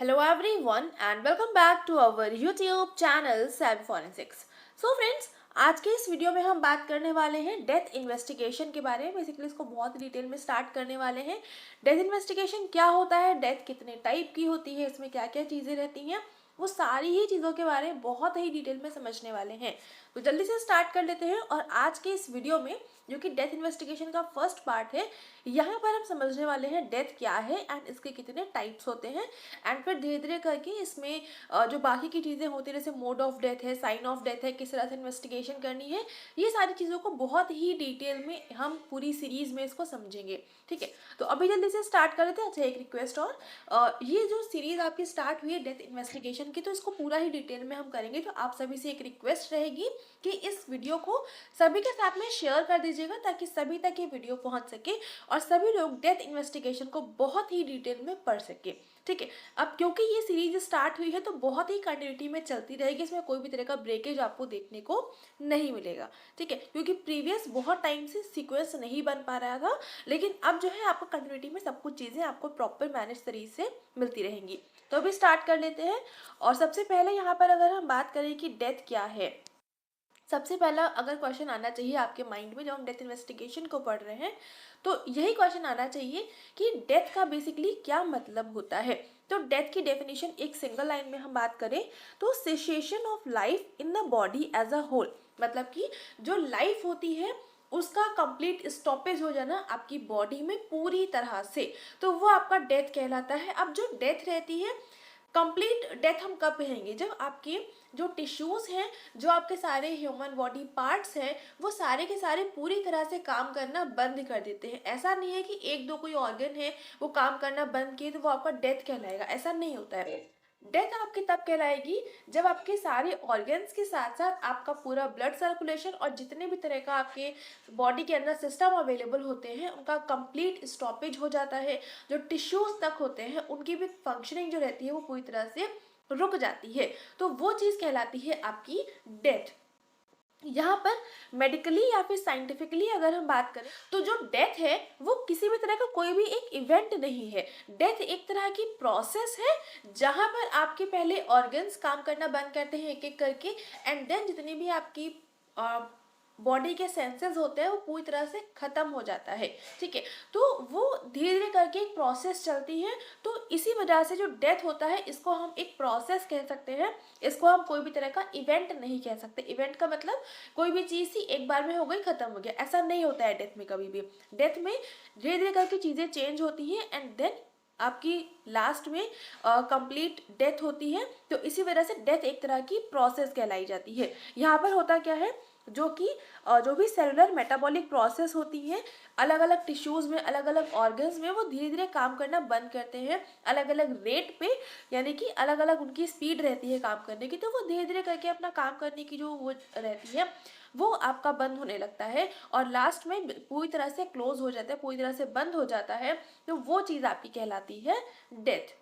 Hello everyone and welcome back to our YouTube channel Cyber Forensics. So friends, आज के इस video में हम बात करने वाले हैं डेथ इन्वेस्टिगेशन के बारे में। बेसिकली इसको बहुत डिटेल में स्टार्ट करने वाले हैं। डेथ इन्वेस्टिगेशन क्या होता है, डेथ कितने टाइप की होती है, इसमें क्या क्या चीज़ें रहती हैं, वो सारी ही चीज़ों के बारे में बहुत ही डिटेल में समझने वाले हैं। तो जल्दी से स्टार्ट कर लेते हैं। और आज के इस वीडियो में जो कि डेथ इन्वेस्टिगेशन का फर्स्ट पार्ट है, यहाँ पर हम समझने वाले हैं डेथ क्या है एंड इसके कितने टाइप्स होते हैं। एंड फिर धीरे धीरे करके इसमें जो बाकी की चीज़ें होती है, जैसे मोड ऑफ डेथ है, साइन ऑफ डेथ है, किस तरह से इन्वेस्टिगेशन करनी है, ये सारी चीज़ों को बहुत ही डिटेल में हम पूरी सीरीज में इसको समझेंगे। ठीक है, तो अभी जल्दी से स्टार्ट कर लेते हैं। अच्छा, एक रिक्वेस्ट और, ये जो सीरीज आपकी स्टार्ट हुई है डेथ इन्वेस्टिगेशन की, तो इसको पूरा ही डिटेल में हम करेंगे। तो आप सभी से एक रिक्वेस्ट रहेगी कि इस वीडियो को सभी के साथ में शेयर कर दीजिएगा, ताकि सभी तक ये वीडियो पहुंच सके और सभी लोग डेथ इन्वेस्टिगेशन को बहुत ही डिटेल में पढ़ सके। ठीक है, अब क्योंकि ये सीरीज स्टार्ट हुई है तो बहुत ही कंटिन्यूटी में चलती रहेगी, इसमें कोई भी तरह का ब्रेकेज आपको देखने को नहीं मिलेगा। ठीक है, क्योंकि प्रीवियस बहुत टाइम से सीक्वेंस नहीं बन पा रहा था, लेकिन अब जो है आपको कंटिन्यूटी में सब कुछ चीज़ें आपको प्रॉपर मैनेज तरीके से मिलती रहेंगी। तो अभी स्टार्ट कर लेते हैं। और सबसे पहले यहाँ पर अगर हम बात करें कि डेथ क्या है, सबसे पहला अगर क्वेश्चन आना चाहिए आपके माइंड में जब हम डेथ इन्वेस्टिगेशन को पढ़ रहे हैं, तो यही क्वेश्चन आना चाहिए कि डेथ का बेसिकली क्या मतलब होता है। तो डेथ की डेफिनेशन एक सिंगल लाइन में हम बात करें तो cessation of life in the body as a whole, मतलब कि जो लाइफ होती है उसका कंप्लीट स्टॉपेज हो जाना आपकी बॉडी में पूरी तरह से, तो वो आपका डेथ कहलाता है। अब जो डेथ रहती है, कंप्लीट डेथ हम कब कहेंगे, जब आपके जो टिश्यूज़ हैं, जो आपके सारे ह्यूमन बॉडी पार्ट्स हैं, वो सारे के सारे पूरी तरह से काम करना बंद कर देते हैं। ऐसा नहीं है कि एक दो कोई ऑर्गन है वो काम करना बंद किए तो वो आपका डेथ कहलाएगा, ऐसा नहीं होता है। डेथ आपकी तब कहलाएगी जब आपके सारे ऑर्गन्स के साथ साथ आपका पूरा ब्लड सर्कुलेशन और जितने भी तरह का आपके बॉडी के अंदर सिस्टम अवेलेबल होते हैं उनका कंप्लीट स्टॉपेज हो जाता है। जो टिश्यूज तक होते हैं उनकी भी फंक्शनिंग जो रहती है वो पूरी तरह से रुक जाती है, तो वो चीज़ कहलाती है आपकी डेथ। यहाँ पर मेडिकली या फिर साइंटिफिकली अगर हम बात करें तो जो डेथ है वो किसी भी तरह का कोई भी एक इवेंट नहीं है। डेथ एक तरह की प्रोसेस है जहाँ पर आपके पहले ऑर्गन्स काम करना बंद करते हैं एक एक करके, एंड देन जितनी भी आपकी बॉडी के सेंसेस होते हैं वो पूरी तरह से ख़त्म हो जाता है। ठीक है, तो वो धीरे धीरे करके एक प्रोसेस चलती है। तो इसी वजह से जो डेथ होता है इसको हम एक प्रोसेस कह सकते हैं, इसको हम कोई भी तरह का इवेंट नहीं कह सकते। इवेंट का मतलब कोई भी चीज़ थी एक बार में हो गई ख़त्म हो गया, ऐसा नहीं होता है डेथ में कभी भी। डेथ में धीरे धीरे करके चीज़ें चेंज होती हैं एंड देन आपकी लास्ट में कंप्लीट डेथ होती है। तो इसी वजह से डेथ एक तरह की प्रोसेस कहलाई जाती है। यहाँ पर होता क्या है, जो कि जो भी सेलुलर मेटाबॉलिक प्रोसेस होती है अलग अलग टिश्यूज़ में, अलग अलग ऑर्गन्स में, वो धीरे धीरे काम करना बंद करते हैं अलग अलग रेट पे, यानी कि अलग अलग उनकी स्पीड रहती है काम करने की। तो वो धीरे धीरे करके अपना काम करने की जो वो रहती है वो आपका बंद होने लगता है और लास्ट में पूरी तरह से क्लोज हो जाता है, पूरी तरह से बंद हो जाता है। तो वो चीज़ आपकी कहलाती है डेथ।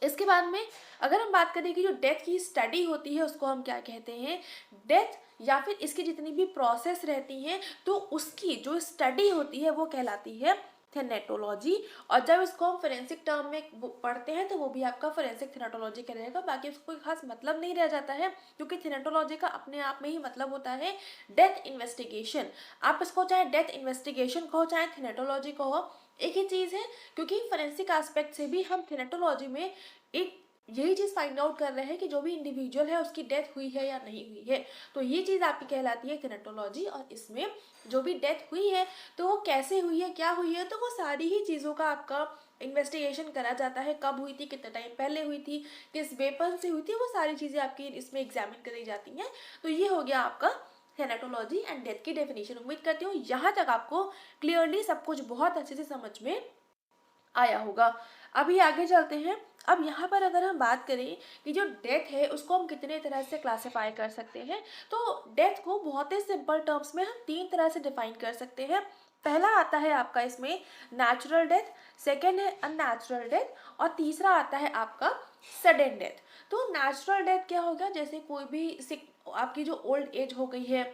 इसके बाद में अगर हम बात करें कि जो डेथ की स्टडी होती है उसको हम क्या कहते हैं, डेथ या फिर इसकी जितनी भी प्रोसेस रहती हैं तो उसकी जो स्टडी होती है वो कहलाती है थेनेटोलॉजी। और जब इसको हम फोरेंसिक टर्म में पढ़ते हैं तो वो भी आपका फोरेंसिक थेनेटोलॉजी कहलाएगा। बाकी उसको कोई खास मतलब नहीं रह जाता है, क्योंकि थेनेटोलॉजी का अपने आप में ही मतलब होता है डेथ इन्वेस्टिगेशन। आप इसको चाहे डेथ इन्वेस्टिगेशन कहो चाहे थेनेटोलॉजी कहो, एक ही चीज़ है। क्योंकि फोरेंसिक एस्पेक्ट से भी हम थेनेटोलॉजी में एक यही चीज़ फाइंड आउट कर रहे हैं कि जो भी इंडिविजुअल है उसकी डेथ हुई है या नहीं हुई है। तो ये चीज़ आपकी कहलाती है थेनेटोलॉजी। और इसमें जो भी डेथ हुई है तो वो कैसे हुई है, क्या हुई है, तो वो सारी ही चीज़ों का आपका इन्वेस्टिगेशन करा जाता है। कब हुई थी, कितने टाइम पहले हुई थी, किस वेपन से हुई थी, वो सारी चीज़ें आपकी इसमें एग्जामिन करी जाती हैं। तो ये हो गया आपका थेनेटोलॉजी एंड डेथ की डेफिनेशन। उम्मीद करती हूँ यहाँ तक आपको क्लियरली सब कुछ बहुत अच्छे से समझ में आया होगा। अभी आगे चलते हैं। अब यहाँ पर अगर हम बात करें कि जो डेथ है उसको हम कितने तरह से क्लासिफाई कर सकते हैं, तो डेथ को बहुत ही सिंपल टर्म्स में हम तीन तरह से डिफाइन कर सकते हैं। पहला आता है आपका इसमें नेचुरल डेथ, सेकेंड है अननेचुरल डेथ और तीसरा आता है आपका सडन डेथ। तो नेचुरल डेथ क्या होगा, जैसे कोई भी सिक आपकी जो ओल्ड एज हो गई है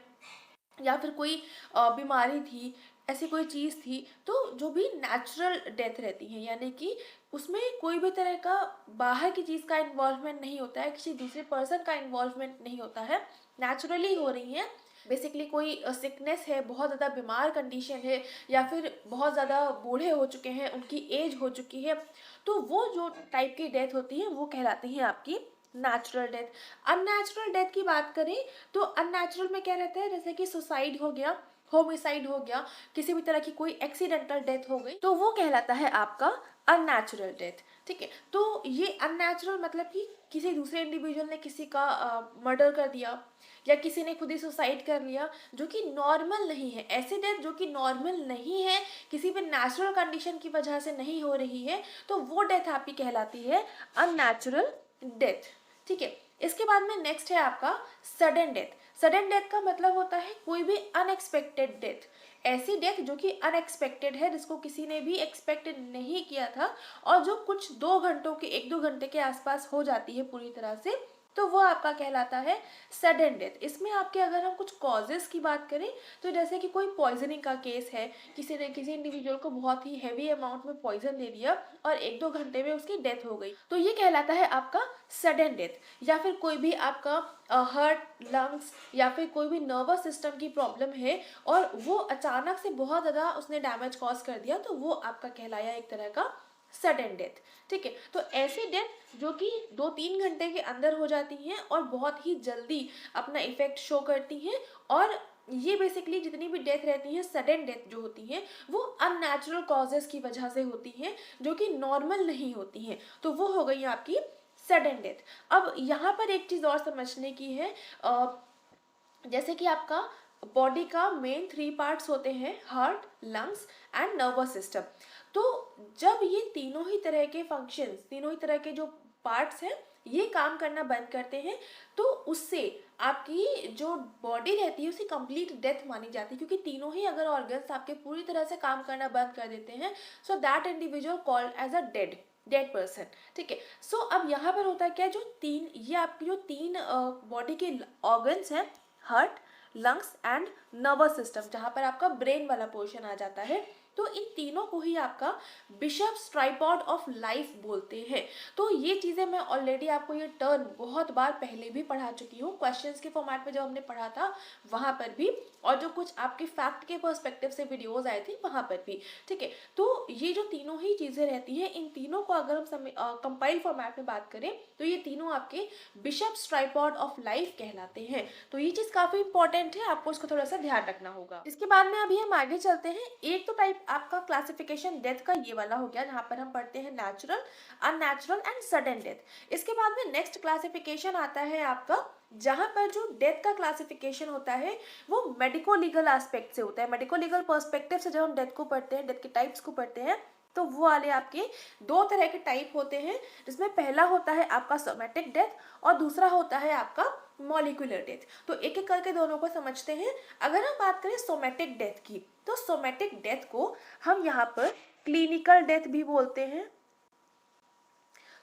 या फिर कोई बीमारी थी, ऐसी कोई चीज़ थी, तो जो भी नेचुरल डेथ रहती है, यानी कि उसमें कोई भी तरह का बाहर की चीज़ का इन्वॉल्वमेंट नहीं होता है, किसी दूसरे पर्सन का इन्वॉल्वमेंट नहीं होता है, नेचुरली हो रही हैं। बेसिकली कोई सिकनेस है, बहुत ज़्यादा बीमार कंडीशन है, या फिर बहुत ज़्यादा बूढ़े हो चुके हैं, उनकी एज हो चुकी है, तो वो जो टाइप की डेथ होती है वो कहलाती है आपकी नेचुरल डेथ। अननेचुरल डेथ की बात करें तो अननेचुरल में क्या रहता है, जैसे कि सुसाइड हो गया, होमिसाइड हो गया, किसी भी तरह की कोई एक्सीडेंटल डेथ हो गई, तो वो कहलाता है आपका अननेचुरल डेथ। ठीक है, तो ये अननेचुरल मतलब कि किसी दूसरे इंडिविजुअल ने किसी का मर्डर कर दिया, या किसी ने खुद ही सुसाइड कर लिया, जो कि नॉर्मल नहीं है। ऐसी डेथ जो कि नॉर्मल नहीं है, किसी भी नेचुरल कंडीशन की वजह से नहीं हो रही है, तो वो डेथ आपकी कहलाती है अननेचुरल डेथ। ठीक है, इसके बाद में नेक्स्ट है आपका सडन डेथ। सडन डेथ का मतलब होता है कोई भी अनएक्सपेक्टेड डेथ, ऐसी डेथ जो कि अनएक्सपेक्टेड है, जिसको किसी ने भी एक्सपेक्ट नहीं किया था, और जो कुछ 2 घंटों के 1-2 घंटे के आसपास हो जाती है पूरी तरह से, तो वो आपका कहलाता है सडन डेथ। इसमें आपके अगर हम कुछ कॉजेज़ की बात करें, तो जैसे कि कोई पॉइजनिंग का केस है, किसी ने किसी इंडिविजुअल को बहुत ही हैवी अमाउंट में पॉइजन दे दिया और 1-2 घंटे में उसकी डेथ हो गई, तो ये कहलाता है आपका सडन डेथ। या फिर कोई भी आपका हार्ट, लंग्स या फिर कोई भी नर्वस सिस्टम की प्रॉब्लम है और वो अचानक से बहुत ज़्यादा उसने डैमेज कॉज कर दिया, तो वो आपका कहलाया एक तरह का सडन डेथ। ठीक है, तो ऐसी डेथ जो कि 2-3 घंटे के अंदर हो जाती हैं और बहुत ही जल्दी अपना इफेक्ट शो करती हैं, और ये बेसिकली जितनी भी डेथ रहती हैं, सडन डेथ जो होती हैं, वो अननेचुरल कॉजेज़ की वजह से होती हैं, जो कि नॉर्मल नहीं होती हैं, तो वो हो गई आपकी सडन डेथ। अब यहाँ पर एक चीज़ और समझने की है, जैसे कि आपका बॉडी का मेन 3 पार्ट्स होते हैं, heart, lungs and nervous system. तो जब ये तीनों ही तरह के फंक्शंस, तीनों ही तरह के जो पार्ट्स हैं, ये काम करना बंद करते हैं, तो उससे आपकी जो बॉडी रहती है उसकी कंप्लीट डेथ मानी जाती है, क्योंकि तीनों ही अगर ऑर्गन्स आपके पूरी तरह से काम करना बंद कर देते हैं, so that individual called as a dead person. ठीक है, सो अब यहाँ पर होता है क्या, जो तीन, ये आपकी जो तीन बॉडी के ऑर्गन्स हैं, heart, lungs and nervous system, जहाँ पर आपका ब्रेन वाला पोर्शन आ जाता है, तो इन तीनों को ही आपका बिशप्स ट्राइपॉड ऑफ लाइफ बोलते हैं। तो ये चीज़ें मैं ऑलरेडी आपको ये टर्म बहुत बार पहले भी पढ़ा चुकी हूँ, क्वेश्चंस के फॉर्मेट में जब हमने पढ़ा था वहाँ पर भी, और जो कुछ आपके फैक्ट के पर्सपेक्टिव से वीडियोज़ आए थे वहाँ पर भी। ठीक है, तो ये जो तीनों ही चीज़ें रहती हैं, इन तीनों को अगर हम कंपाइल फॉर्मेट में बात करें, तो ये तीनों आपके बिशप्स ट्राइपॉड ऑफ लाइफ कहलाते हैं। तो ये चीज़ काफ़ी इंपॉर्टेंट है, आपको इसको थोड़ा सा ध्यान रखना होगा। इसके बाद में अभी हम आगे चलते हैं। एक तो टाइप आपका क्लासिफिकेशन डेथ का ये वाला हो गया, जहाँ पर हम पढ़ते हैं natural, unnatural and sudden death. इसके बाद में नेक्स्ट क्लासिफिकेशन आता है आपका, जहाँ पर जो डेथ का क्लासिफिकेशन होता है वो मेडिको लीगल एस्पेक्ट से होता है। मेडिको लीगल पर्सपेक्टिव से जब हम डेथ को पढ़ते हैं, डेथ के टाइप्स को पढ़ते हैं, तो वो वाले आपके 2 तरह के टाइप होते हैं, जिसमें पहला होता है आपका सोमैटिक डेथ और दूसरा होता है आपका मॉलिक्यूलर डेथ। तो एक एक करके दोनों को समझते हैं। अगर हम बात करें सोमैटिक डेथ की, तो सोमैटिक डेथ को हम यहाँ पर क्लिनिकल डेथ भी बोलते हैं।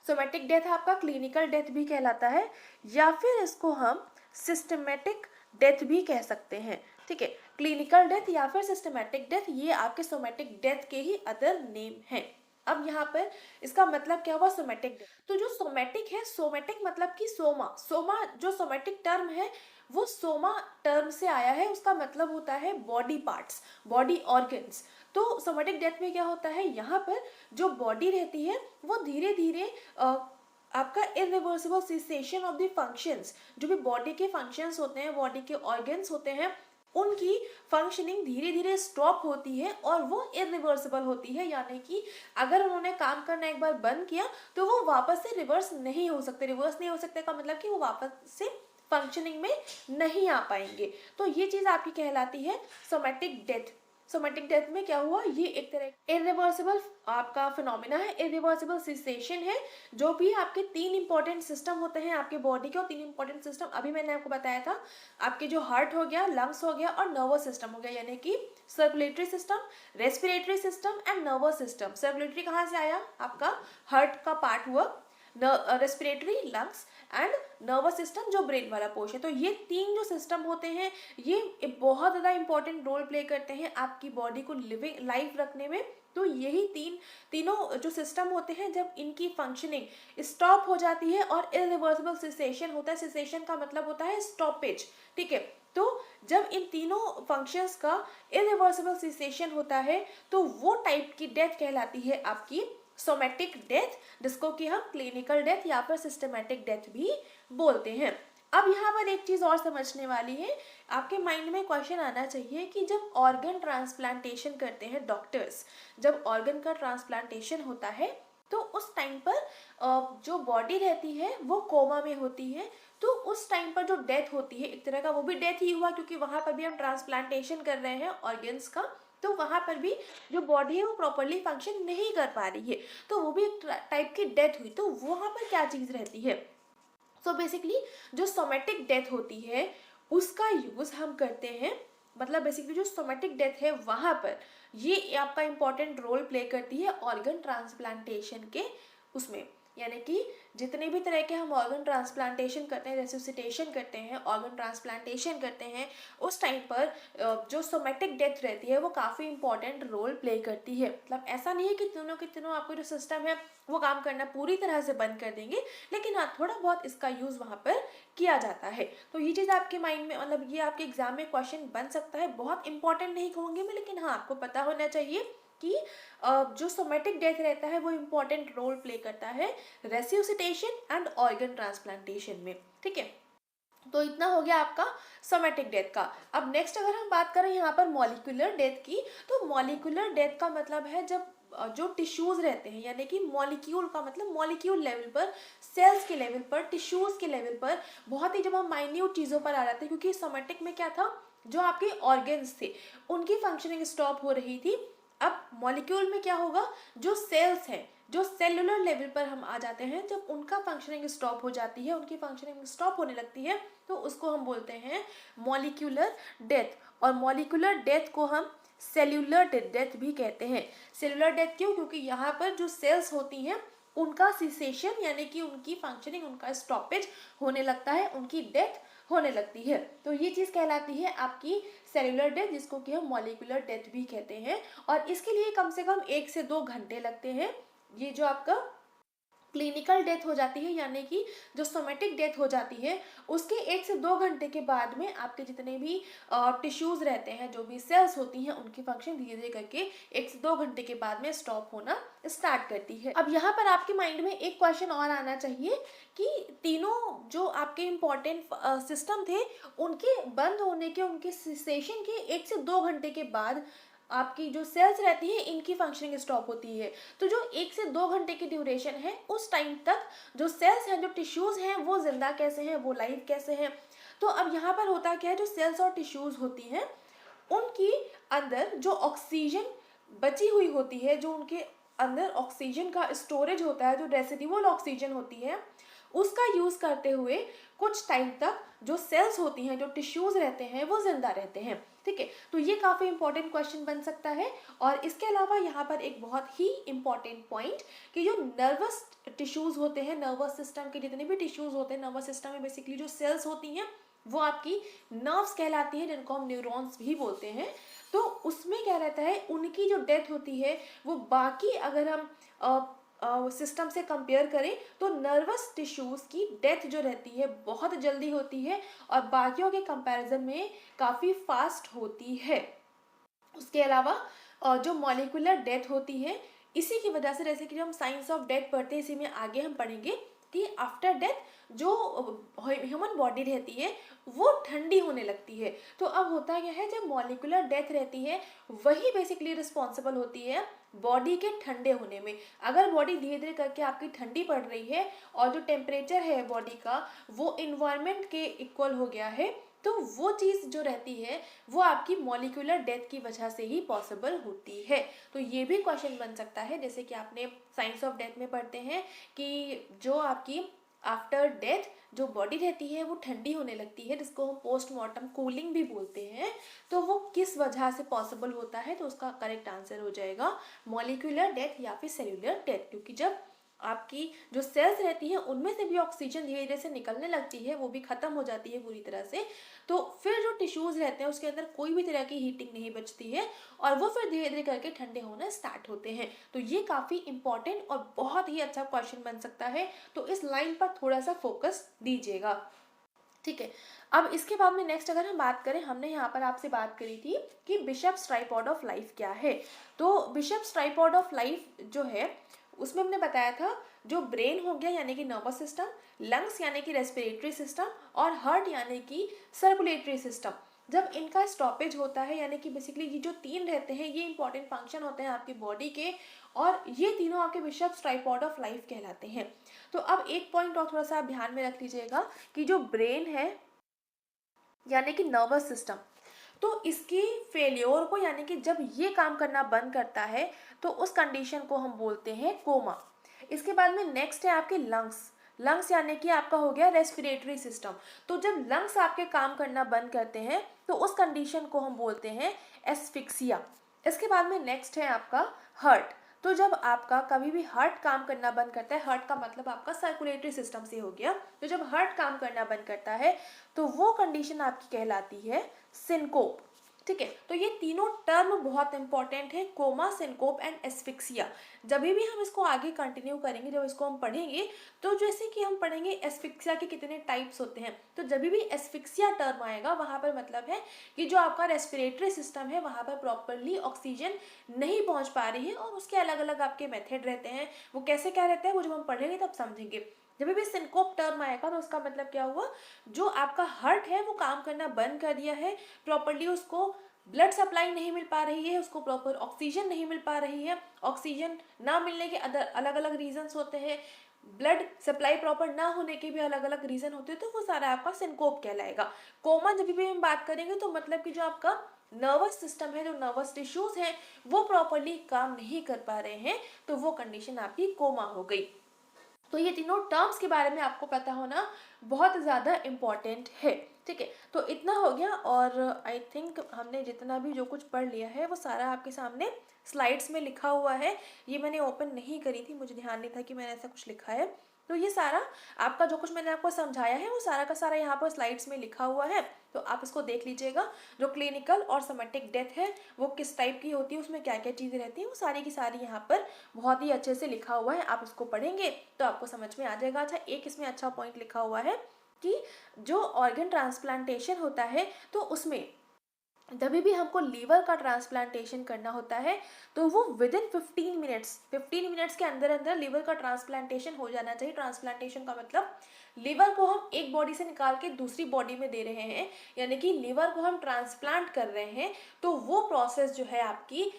सोमैटिक डेथ आपका क्लिनिकल डेथ भी कहलाता है, या फिर इसको हम सिस्टमेटिक डेथ भी कह सकते हैं। ठीक है, क्लिनिकल डेथ या फिर सिस्टमेटिक डेथ, ये आपके सोमैटिक डेथ के ही अदर नेम हैं। अब यहाँ पर इसका मतलब क्या हुआ, सोमैटिक डेथ। तो जो सोमैटिक है, सोमैटिक मतलब कि सोमा, सोमा जो सोमैटिक टर्म है वो सोमा टर्म से आया है, उसका मतलब होता है बॉडी पार्ट्स, बॉडी ऑर्गन्स। तो सोमैटिक डेथ में क्या होता है, यहाँ पर जो बॉडी रहती है वो धीरे धीरे आपका irreversible cessation of the functions, जो भी बॉडी के फंक्शंस होते हैं, बॉडी के ऑर्गन्स होते हैं, उनकी फंक्शनिंग धीरे धीरे स्टॉप होती है और वो इरिवर्सिबल होती है। यानी कि अगर उन्होंने काम करना एक बार बंद किया तो वो वापस से रिवर्स नहीं हो सकते। रिवर्स नहीं हो सकते का मतलब कि वो वापस से फंक्शनिंग में नहीं आ पाएंगे। तो ये चीज़ आपकी कहलाती है सोमैटिक डेथ। सोमैटिक डेथ में क्या हुआ, ये एक तरह इरिवर्सिबल आपका फिनोमिना है, इरिवर्सिबल सिसेशन है। जो भी आपके 3 इंपॉर्टेंट सिस्टम होते हैं आपके बॉडी के, और 3 इंपॉर्टेंट सिस्टम अभी मैंने आपको बताया था, आपके जो हार्ट हो गया, लंग्स हो गया और नर्वस सिस्टम हो गया, यानी कि circulatory system, respiratory system and nervous system. Circulatory कहाँ से आया, आपका हार्ट का पार्ट हुआ। Respiratory, lungs and nervous system जो ब्रेन वाला पोर्शन है। तो ये तीन जो सिस्टम होते हैं ये बहुत ज़्यादा इंपॉर्टेंट रोल प्ले करते हैं आपकी बॉडी को लिविंग लाइफ रखने में। तो यही तीनों जो सिस्टम होते हैं, जब इनकी फंक्शनिंग स्टॉप हो जाती है और इरिवर्सिबल सिसेशन होता है, सिसेशन का मतलब होता है स्टॉपेज, ठीक है। तो जब इन तीनों फंक्शंस का इरिवर्सिबल सिसेशन होता है तो वो टाइप की डेथ कहलाती है आपकी सोमैटिक डेथ, जिसको कि हम क्लिनिकल डेथ या फिर सिस्टमैटिक डेथ भी बोलते हैं। अब यहाँ पर एक चीज़ और समझने वाली है, आपके माइंड में क्वेश्चन आना चाहिए कि जब ऑर्गन ट्रांसप्लांटेशन करते हैं डॉक्टर्स, जब ऑर्गन का ट्रांसप्लांटेशन होता है तो उस टाइम पर जो बॉडी रहती है वो कोमा में होती है। तो उस टाइम पर जो डेथ होती है, एक तरह का वो भी डेथ ही हुआ, क्योंकि वहाँ पर भी हम ट्रांसप्लांटेशन कर रहे हैं ऑर्गन्स का, तो वहाँ पर भी जो बॉडी है वो प्रॉपरली फंक्शन नहीं कर पा रही है, तो वो भी एक टाइप की डेथ हुई। तो वहाँ पर क्या चीज़ रहती है, सो बेसिकली जो सोमैटिक डेथ होती है उसका यूज़ हम करते हैं, मतलब बेसिकली जो सोमैटिक डेथ है वहाँ पर ये आपका इम्पॉर्टेंट रोल प्ले करती है ऑर्गन ट्रांसप्लांटेशन के उसमें। यानी कि जितने भी तरह के हम ऑर्गन ट्रांसप्लांटेशन करते हैं, रेसिसिटेशन करते हैं, ऑर्गन ट्रांसप्लांटेशन करते हैं, उस टाइम पर जो सोमैटिक डेथ रहती है वो काफ़ी इंपॉर्टेंट रोल प्ले करती है। मतलब ऐसा नहीं है कि तीनों के तीनों आपको जो सिस्टम है वो काम करना पूरी तरह से बंद कर देंगे, लेकिन हाँ थोड़ा बहुत इसका यूज़ वहाँ पर किया जाता है। तो ये चीज़ आपके माइंड में, मतलब ये आपके एग्जाम में क्वेश्चन बन सकता है, बहुत इंपॉर्टेंट नहीं कहूँगी मैं, लेकिन हाँ आपको पता होना चाहिए कि जो सोमैटिक डेथ रहता है वो इम्पॉर्टेंट रोल प्ले करता है रेसिसिटेशन एंड ऑर्गन ट्रांसप्लांटेशन में, ठीक है। तो इतना हो गया आपका सोमैटिक डेथ का। अब नेक्स्ट अगर हम बात करें यहाँ पर मॉलिक्यूलर डेथ की, तो मॉलिक्यूलर डेथ का मतलब है जब जो टिश्यूज रहते हैं, यानी कि मॉलिक्यूल का मतलब मॉलिक्यूल लेवल पर, सेल्स के लेवल पर, टिश्यूज के लेवल पर, बहुत ही जब हम माइन्यूट चीज़ों पर आ जाते हैं, क्योंकि सोमैटिक में क्या था, जो आपके ऑर्गन्स थे उनकी फंक्शनिंग स्टॉप हो रही थी। अब मॉलिक्यूल में क्या होगा, जो सेल्स हैं, जो सेलुलर लेवल पर हम आ जाते हैं, जब उनका फंक्शनिंग स्टॉप हो जाती है, उनकी फंक्शनिंग स्टॉप होने लगती है, तो उसको हम बोलते हैं मॉलिक्यूलर डेथ। और मॉलिक्यूलर डेथ को हम सेल्यूलर डेथ भी कहते हैं। सेल्यूलर डेथ क्यों, क्योंकि यहाँ पर जो सेल्स होती हैं उनका सिसेशन यानी कि उनकी फंक्शनिंग, उनका स्टॉपेज होने लगता है, उनकी डेथ होने लगती है। तो ये चीज़ कहलाती है आपकी सेल्यूलर डेथ, जिसको कि हम मॉलिक्यूलर डेथ भी कहते हैं। और इसके लिए कम से कम 1 से 2 घंटे लगते हैं। ये जो आपका क्लिनिकल डेथ हो जाती है, यानी कि जो सोमैटिक डेथ हो जाती है, उसके 1 से 2 घंटे के बाद में आपके जितने भी टिश्यूज़ रहते हैं, जो भी सेल्स होती हैं, उनकी फंक्शन धीरे धीरे करके 1 से 2 घंटे के बाद में स्टॉप होना स्टार्ट करती है। अब यहाँ पर आपके माइंड में एक क्वेश्चन और आना चाहिए कि तीनों जो आपके इम्पॉर्टेंट सिस्टम थे, उनके बंद होने के, उनके सेशन के 1 से 2 घंटे के बाद आपकी जो सेल्स रहती है इनकी फंक्शनिंग स्टॉप होती है। तो जो 1 से 2 घंटे की ड्यूरेशन है, उस टाइम तक जो सेल्स हैं, जो टिश्यूज़ हैं, वो जिंदा कैसे हैं, वो लाइव कैसे हैं। तो अब यहाँ पर होता क्या है, जो सेल्स और टिश्यूज़ होती हैं उनकी अंदर जो ऑक्सीजन बची हुई होती है, जो उनके अंदर ऑक्सीजन का स्टोरेज होता है, जो रेसिडुअल ऑक्सीजन होती है, उसका यूज़ करते हुए कुछ टाइम तक जो सेल्स होती हैं, जो टिश्यूज़ रहते हैं, वो जिंदा रहते हैं, ठीक है। तो ये काफ़ी इंपॉर्टेंट क्वेश्चन बन सकता है। और इसके अलावा यहाँ पर एक बहुत ही इंपॉर्टेंट पॉइंट कि जो नर्वस टिश्यूज़ होते हैं, नर्वस सिस्टम के जितने भी टिश्यूज़ होते हैं, नर्वस सिस्टम में बेसिकली जो सेल्स होती हैं वो आपकी नर्व्स कहलाती हैं, जिनको हम न्यूरॉन्स भी बोलते हैं। तो उसमें क्या रहता है, उनकी जो डेथ होती है वो बाकी अगर हम सिस्टम से कंपेयर करें तो नर्वस टिश्यूज़ की डेथ जो रहती है बहुत जल्दी होती है और बाकियों के कंपैरिजन में काफ़ी फास्ट होती है। उसके अलावा जो मॉलिक्यूलर डेथ होती है, इसी की वजह से, जैसे कि हम साइंस ऑफ डेथ पढ़ते हैं, इसी में आगे हम पढ़ेंगे कि आफ्टर डेथ जो ह्यूमन बॉडी रहती है वो ठंडी होने लगती है। तो अब होता क्या है, जब मॉलिक्यूलर डेथ रहती है वही बेसिकली रिस्पॉन्सिबल होती है बॉडी के ठंडे होने में। अगर बॉडी धीरे धीरे करके आपकी ठंडी पड़ रही है और जो टेम्परेचर है बॉडी का वो इन्वायरमेंट के इक्वल हो गया है, तो वो चीज़ जो रहती है वो आपकी मॉलिक्यूलर डेथ की वजह से ही पॉसिबल होती है। तो ये भी क्वेश्चन बन सकता है, जैसे कि आपने साइंस ऑफ डेथ में पढ़ते हैं कि जो आपकी आफ्टर डेथ जो बॉडी रहती है वो ठंडी होने लगती है, जिसको हम पोस्टमार्टम कूलिंग भी बोलते हैं। तो वो किस वजह से पॉसिबल होता है, तो उसका करेक्ट आंसर हो जाएगा मॉलिक्यूलर डेथ या फिर सेल्यूलर डेथ। क्योंकि जब आपकी जो सेल्स रहती हैं उनमें से भी ऑक्सीजन धीरे धीरे से निकलने लगती है, वो भी ख़त्म हो जाती है पूरी तरह से। तो फिर जो टिश्यूज़ रहते हैं उसके अंदर कोई भी तरह की हीटिंग नहीं बचती है और वो फिर धीरे धीरे करके ठंडे होना स्टार्ट होते हैं। तो ये काफ़ी इंपॉर्टेंट और बहुत ही अच्छा क्वेश्चन बन सकता है, तो इस लाइन पर थोड़ा सा फोकस दीजिएगा। ठीक है, अब इसके बाद में नेक्स्ट अगर हम बात करें, हमने यहाँ पर आपसे बात करी थी कि बिशप्स ट्राइपॉड ऑफ लाइफ क्या है। तो बिशप्स ट्राइपॉड ऑफ लाइफ जो है उसमें हमने बताया था जो ब्रेन हो गया यानी कि नर्वस सिस्टम, लंग्स यानी कि रेस्पिरेटरी सिस्टम और हार्ट यानी कि सर्कुलेटरी सिस्टम, जब इनका स्टॉपेज होता है यानी कि बेसिकली ये जो तीन रहते हैं ये इंपॉर्टेंट फंक्शन होते हैं आपकी बॉडी के, और ये तीनों आपके बिशप्स ट्राइपॉड ऑफ लाइफ कहलाते हैं। तो अब एक पॉइंट और थोड़ा सा आप ध्यान में रख लीजिएगा कि जो ब्रेन है यानी कि नर्वस सिस्टम, तो इसकी फेल्योर को यानी कि जब ये काम करना बंद करता है तो उस कंडीशन को हम बोलते हैं कोमा। इसके बाद में नेक्स्ट है आपके लंग्स। लंग्स यानी कि आपका हो गया रेस्पिरेटरी सिस्टम। तो जब लंग्स आपके काम करना बंद करते हैं तो उस कंडीशन को हम बोलते हैं एस्फिक्सिया। इसके बाद में नेक्स्ट है आपका हार्ट। तो जब आपका कभी भी हार्ट काम करना बंद करता है, हार्ट का मतलब आपका सर्कुलेटरी सिस्टम से हो गया, तो जब हार्ट काम करना बंद करता है तो वो कंडीशन आपकी कहलाती है सिनकोप। ठीक है, तो ये तीनों टर्म बहुत इंपॉर्टेंट है, कोमा, सिनकोप एंड एस्फिक्सिया। जब भी हम इसको आगे कंटिन्यू करेंगे, जब इसको हम पढ़ेंगे तो जैसे कि हम पढ़ेंगे एस्फिक्सिया के कितने टाइप्स होते हैं, तो जब भी एस्फिक्सिया टर्म आएगा वहाँ पर मतलब है कि जो आपका रेस्पिरेटरी सिस्टम है वहाँ पर प्रॉपरली ऑक्सीजन नहीं पहुँच पा रही है, और उसके अलग अलग आपके मेथड रहते हैं। वो कैसे क्या रहते हैं वो जब हम पढ़ेंगे तब समझेंगे। जब भी सिनकोप टर्म आएगा तो उसका मतलब क्या हुआ, जो आपका हार्ट है वो काम करना बंद कर दिया है, प्रॉपरली उसको ब्लड सप्लाई नहीं मिल पा रही है, उसको प्रॉपर ऑक्सीजन नहीं मिल पा रही है। ऑक्सीजन ना मिलने के अदर अलग अलग रीजंस होते हैं, ब्लड सप्लाई प्रॉपर ना होने के भी अलग अलग रीजन होते हैं, तो वो सारा आपका सिनकोप कहलाएगा। कोमा जब भी हम बात करेंगे तो मतलब कि जो आपका नर्वस सिस्टम है, जो नर्वस टिश्यूज हैं वो प्रॉपरली काम नहीं कर पा रहे हैं, तो वो कंडीशन आपकी कोमा हो गई। तो ये तीनों टर्म्स के बारे में आपको पता होना बहुत ज़्यादा इम्पॉर्टेंट है। ठीक है, तो इतना हो गया, और आई थिंक हमने जितना भी जो कुछ पढ़ लिया है वो सारा आपके सामने स्लाइड्स में लिखा हुआ है। ये मैंने ओपन नहीं करी थी, मुझे ध्यान नहीं था कि मैंने ऐसा कुछ लिखा है। तो ये सारा आपका जो कुछ मैंने आपको समझाया है वो सारा का सारा यहाँ पर स्लाइड्स में लिखा हुआ है, तो आप इसको देख लीजिएगा। जो क्लिनिकल और सोमैटिक डेथ है वो किस टाइप की होती है, उसमें क्या क्या चीज़ें रहती हैं, वो सारी की सारी यहाँ पर बहुत ही अच्छे से लिखा हुआ है। आप इसको पढ़ेंगे तो आपको समझ में आ जाएगा। अच्छा, एक इसमें अच्छा पॉइंट लिखा हुआ है कि जो ऑर्गन ट्रांसप्लांटेशन होता है तो उसमें जब भी हमको लीवर का ट्रांसप्लांटेशन करना होता है तो वो विद इन 15 मिनट्स के अंदर अंदर लीवर का ट्रांसप्लांटेशन हो जाना चाहिए। ट्रांसप्लांटेशन का मतलब लीवर को हम एक बॉडी से निकाल के दूसरी बॉडी में दे रहे हैं, यानी कि लीवर को हम ट्रांसप्लांट कर रहे हैं, तो वो प्रोसेस जो है आपकी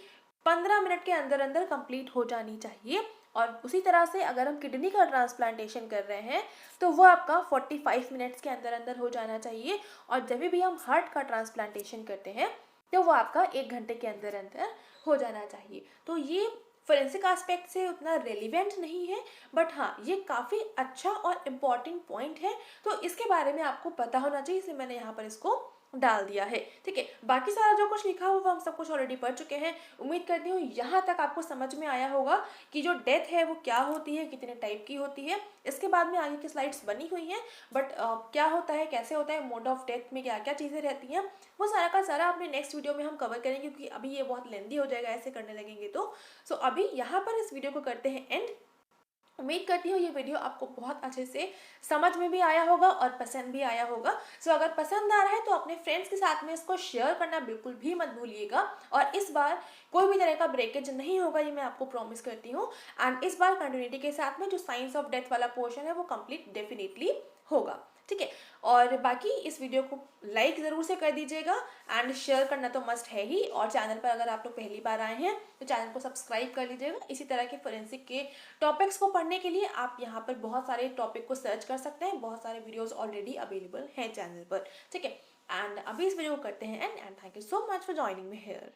15 मिनट के अंदर अंदर कंप्लीट हो जानी चाहिए। और उसी तरह से अगर हम किडनी का ट्रांसप्लांटेशन कर रहे हैं तो वो आपका 45 मिनट्स के अंदर अंदर हो जाना चाहिए। और जब भी हम हार्ट का ट्रांसप्लांटेशन करते हैं तो वो आपका 1 घंटे के अंदर अंदर हो जाना चाहिए। तो ये फोरेंसिक एस्पेक्ट से उतना रेलिवेंट नहीं है, बट हाँ ये काफ़ी अच्छा और इम्पॉर्टेंट पॉइंट है, तो इसके बारे में आपको पता होना चाहिए, इसलिए मैंने यहाँ पर इसको डाल दिया है। ठीक है, बाकी सारा जो कुछ लिखा हुआ हम सब कुछ ऑलरेडी पढ़ चुके हैं। उम्मीद करती हूँ यहाँ तक आपको समझ में आया होगा कि जो डेथ है वो क्या होती है, कितने टाइप की होती है। इसके बाद में आगे की स्लाइड्स बनी हुई हैं, बट क्या होता है, कैसे होता है, मोड ऑफ डेथ में क्या क्या चीज़ें रहती हैं, वो सारा का सारा अपने नेक्स्ट वीडियो में हम कवर करेंगे, क्योंकि अभी ये बहुत लेंदी हो जाएगा ऐसे करने लगेंगे तो। सो अभी यहाँ पर इस वीडियो को करते हैं एंड। उम्मीद करती हूँ ये वीडियो आपको बहुत अच्छे से समझ में भी आया होगा और पसंद भी आया होगा। सो अगर पसंद आ रहा है तो अपने फ्रेंड्स के साथ में इसको शेयर करना बिल्कुल भी मत भूलिएगा। और इस बार कोई भी तरह का ब्रेकेज नहीं होगा, ये मैं आपको प्रॉमिस करती हूँ। एंड इस बार कंटिन्यूटी के साथ में जो साइंस ऑफ डेथ वाला पोर्शन है वो कंप्लीट डेफिनेटली होगा। ठीक है, और बाकी इस वीडियो को लाइक ज़रूर से कर दीजिएगा एंड शेयर करना तो मस्ट है ही। और चैनल पर अगर आप लोग पहली बार आए हैं तो चैनल को सब्सक्राइब कर लीजिएगा। इसी तरह के फोरेंसिक के टॉपिक्स को पढ़ने के लिए आप यहाँ पर बहुत सारे टॉपिक को सर्च कर सकते हैं, बहुत सारे वीडियोस ऑलरेडी अवेलेबल हैं चैनल पर। ठीक है, एंड अभी इस वीडियो को करते हैं and thank you so much for joining me here.